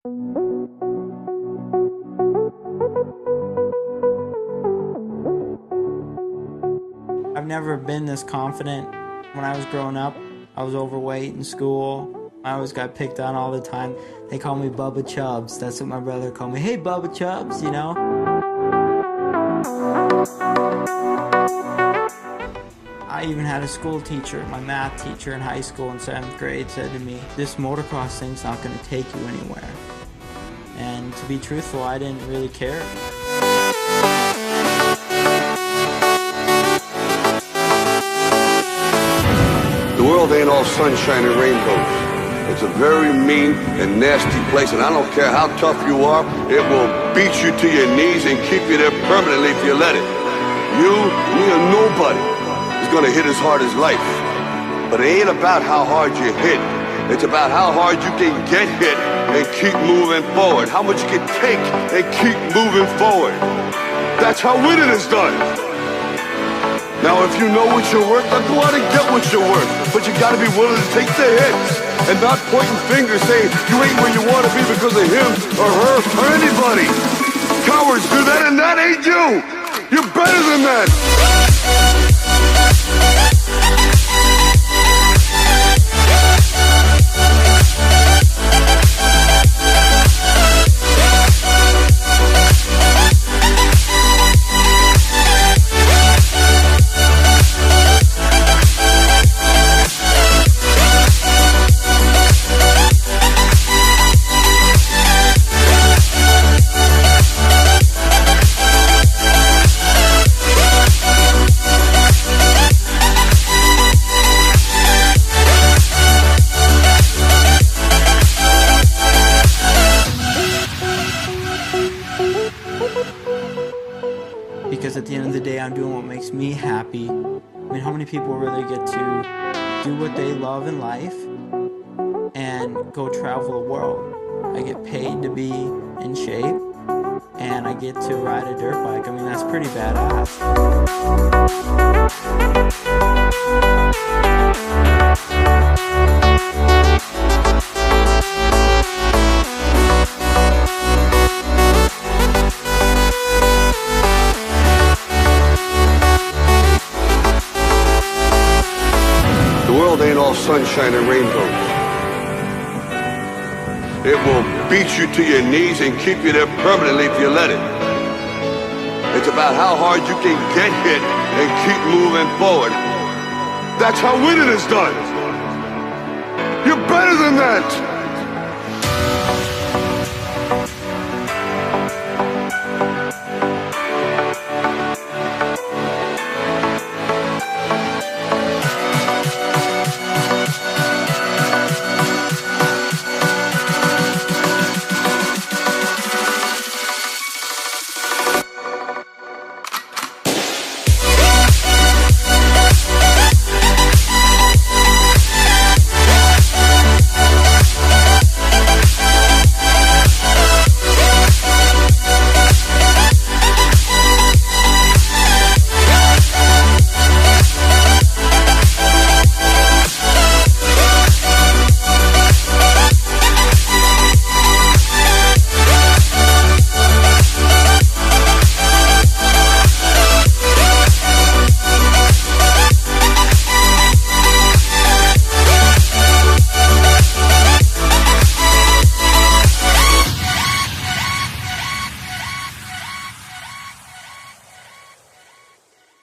I've never been this confident. When I was growing up, I was overweight in school. I always got picked on all the time. They call me Bubba Chubbs. That's what my brother called me. Hey, Bubba Chubbs, you know? I even had a school teacher, my math teacher in high school in 7th grade said to me, this motocross thing's not going to take you anywhere. And to be truthful, I didn't really care. The world ain't all sunshine and rainbows. It's a very mean and nasty place, and I don't care how tough you are, it will beat you to your knees and keep you there permanently if you let it. You, me, or nobody is gonna hit as hard as life. But it ain't about how hard you hit. It's about how hard you can get hit and keep moving forward. How much you can take and keep moving forward. That's how winning is done. Now if you know what you're worth, then go out and get what you're worth. But you gotta be willing to take the hits and not pointing fingers saying you ain't where you wanna be because of him or her or anybody. Cowards do that and that ain't you. You're better than that. Because at the end of the day, I'm doing what makes me happy. I mean, how many people really get to do what they love in life and go travel the world? I get paid to be in shape, and I get to ride a dirt bike. I mean, that's pretty badass. Ain't all sunshine and rainbows. It will beat you to your knees and keep you there permanently if you let it. It's about how hard you can get hit and keep moving forward. That's how winning is done. You're better than that.